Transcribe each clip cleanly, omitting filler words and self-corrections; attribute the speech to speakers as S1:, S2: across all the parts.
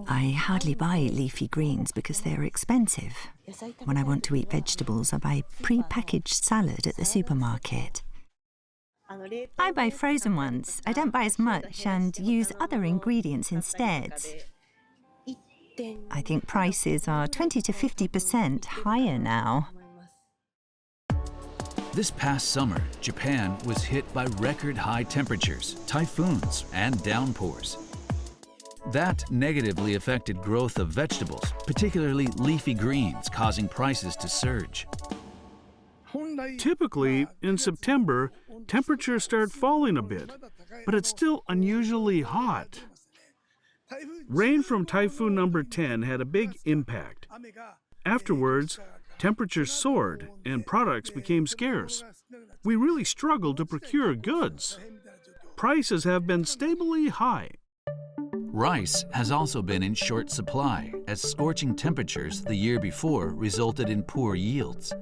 S1: I hardly buy leafy greens because they're expensive. When I want to eat vegetables, I buy pre-packaged salad at the supermarket. I buy frozen ones. I don't buy as much and use other ingredients instead. I think prices are 20 to 50% higher now.
S2: This past summer, Japan was hit by record high temperatures, typhoons, and downpours. That negatively affected growth of vegetables, particularly leafy greens, causing prices to surge.
S3: Typically, in September, temperatures start falling a bit, but it's still unusually hot. Rain from typhoon number 10 had a big impact. Afterwards, temperatures soared and products became scarce. We really struggled to procure goods. Prices have been stably high.
S2: Rice has also been in short supply, as scorching temperatures the year before resulted in poor yields.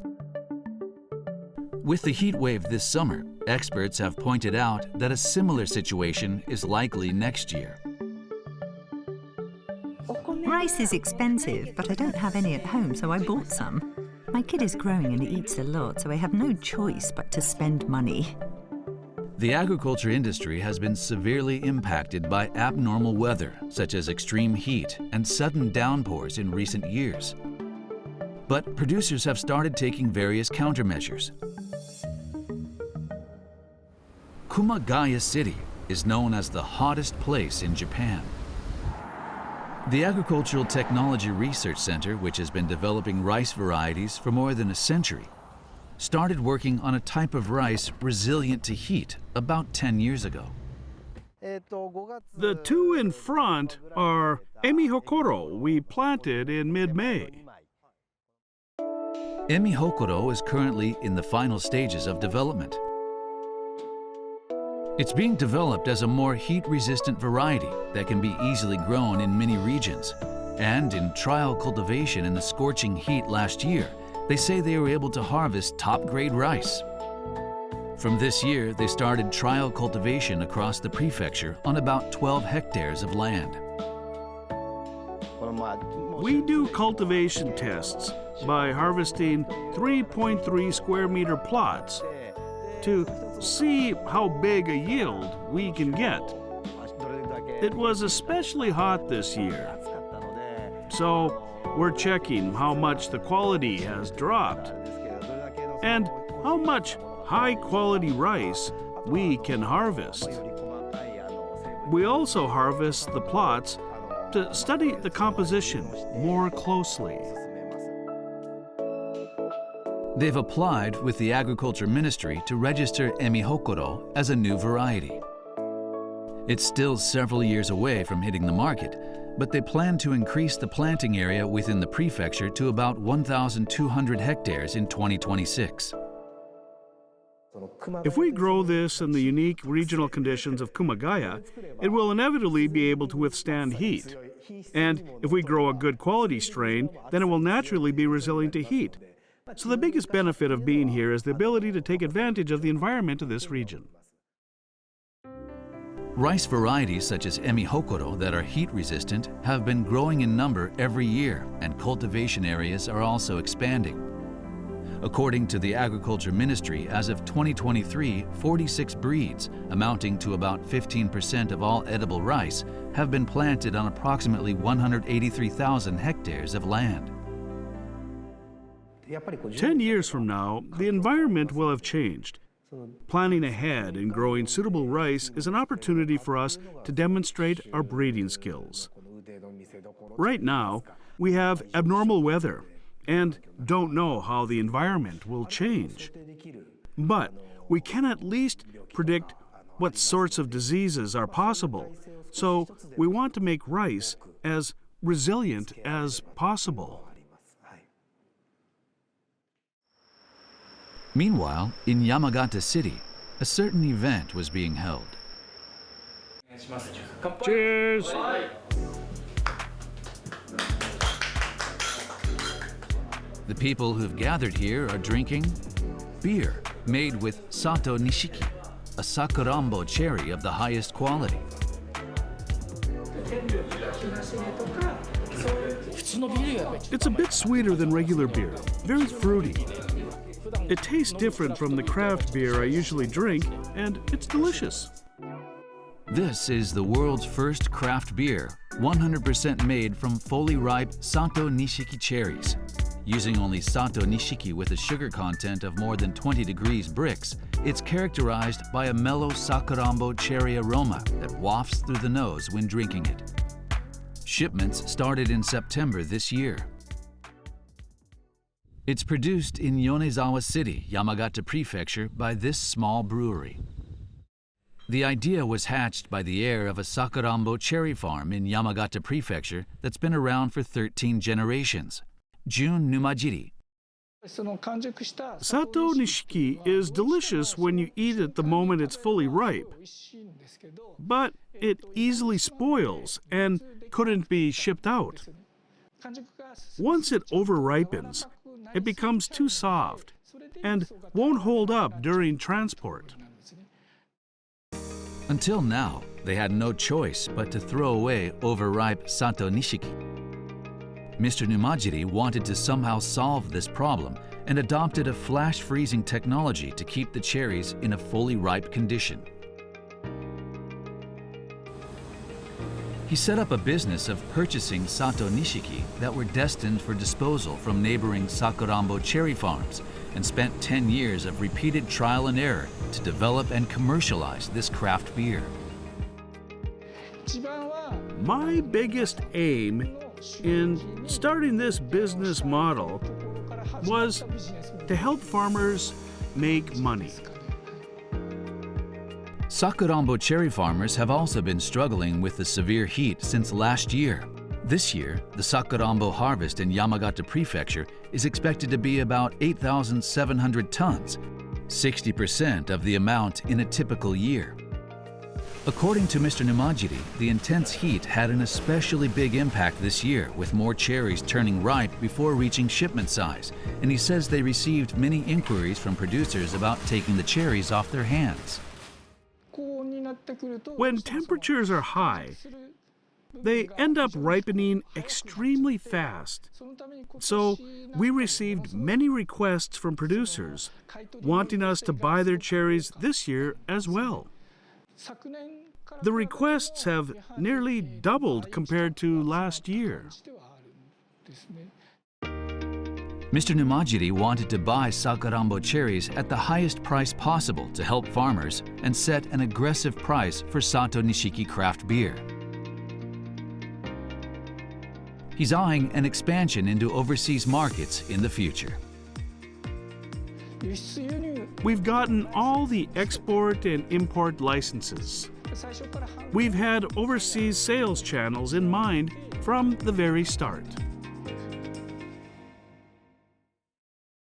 S2: With the heat wave this summer, experts have pointed out that a similar situation is likely next year.
S1: Rice is expensive, but I don't have any at home, so I bought some. My kid is growing and eats a lot, so I have no choice but to spend money.
S2: The agriculture industry has been severely impacted by abnormal weather, such as extreme heat and sudden downpours in recent years. But producers have started taking various countermeasures. Kumagaya City is known as the hottest place in Japan. The Agricultural Technology Research Center, which has been developing rice varieties for more than a century, started working on a type of rice resilient to heat about 10 years ago.
S3: The two in front are Emihokoro we planted in mid-May.
S2: Emihokoro is currently in the final stages of development. It's being developed as a more heat-resistant variety that can be easily grown in many regions. And in trial cultivation in the scorching heat last year, they say they were able to harvest top-grade rice. From this year, they started trial cultivation across the prefecture on about 12 hectares of land.
S3: We do cultivation tests by harvesting 3.3 square meter plots to see how big a yield we can get. It was especially hot this year, so we're checking how much the quality has dropped and how much high-quality rice we can harvest. We also harvest the plots to study the composition more closely.
S2: They've applied with the Agriculture Ministry to register Emihokoro as a new variety. It's still several years away from hitting the market, but they plan to increase the planting area within the prefecture to about 1,200 hectares in 2026.
S3: If we grow this in the unique regional conditions of Kumagaya, it will inevitably be able to withstand heat. And if we grow a good quality strain, then it will naturally be resilient to heat. So the biggest benefit of being here is the ability to take advantage of the environment of this region.
S2: Rice varieties such as Emihokoro that are heat-resistant have been growing in number every year, and cultivation areas are also expanding. According to the Agriculture Ministry, as of 2023, 46 breeds, amounting to about 15% of all edible rice, have been planted on approximately 183,000 hectares of land.
S3: 10 years from now, the environment will have changed. Planning ahead and growing suitable rice is an opportunity for us to demonstrate our breeding skills. Right now, we have abnormal weather and don't know how the environment will change. But we can at least predict what sorts of diseases are possible, so we want to make rice as resilient as possible.
S2: Meanwhile, in Yamagata City, a certain event was being held.
S3: Cheers!
S2: The people who've gathered here are drinking beer made with Satonishiki, a sakurambo cherry of the highest quality.
S3: It's a bit sweeter than regular beer, very fruity. It tastes different from the craft beer I usually drink, and it's delicious.
S2: This is the world's first craft beer, 100% made from fully ripe Satonishiki cherries. Using only Satonishiki with a sugar content of more than 20 degrees Brix, it's characterized by a mellow sakurambo cherry aroma that wafts through the nose when drinking it. Shipments started in September this year. It's produced in Yonezawa City, Yamagata Prefecture, by this small brewery. The idea was hatched by the heir of a sakurambo cherry farm in Yamagata Prefecture that's been around for 13 generations, Jun Numajiri.
S3: Satonishiki is delicious when you eat it the moment it's fully ripe, but it easily spoils and couldn't be shipped out. Once it over-ripens, it becomes too soft and won't hold up during transport.
S2: Until now, they had no choice but to throw away overripe Satonishiki. Mr. Numajiri wanted to somehow solve this problem and adopted a flash freezing technology to keep the cherries in a fully ripe condition. He set up a business of purchasing Satonishiki that were destined for disposal from neighboring sakurambo cherry farms and spent 10 years of repeated trial and error to develop and commercialize this craft beer.
S3: My biggest aim in starting this business model was to help farmers make money.
S2: Sakurambo cherry farmers have also been struggling with the severe heat since last year. This year, the sakurambo harvest in Yamagata Prefecture is expected to be about 8,700 tons, 60% of the amount in a typical year. According to Mr. Numajiri, the intense heat had an especially big impact this year, with more cherries turning ripe before reaching shipment size, and he says they received many inquiries from producers about taking the cherries off their hands.
S3: When temperatures are high, they end up ripening extremely fast. So we received many requests from producers wanting us to buy their cherries this year as well. The requests have nearly doubled compared to last year.
S2: Mr. Numajiri wanted to buy sakurambo cherries at the highest price possible to help farmers and set an aggressive price for Satonishiki craft beer. He's eyeing an expansion into overseas markets in the future.
S3: We've gotten all the export and import licenses. We've had overseas sales channels in mind from the very start.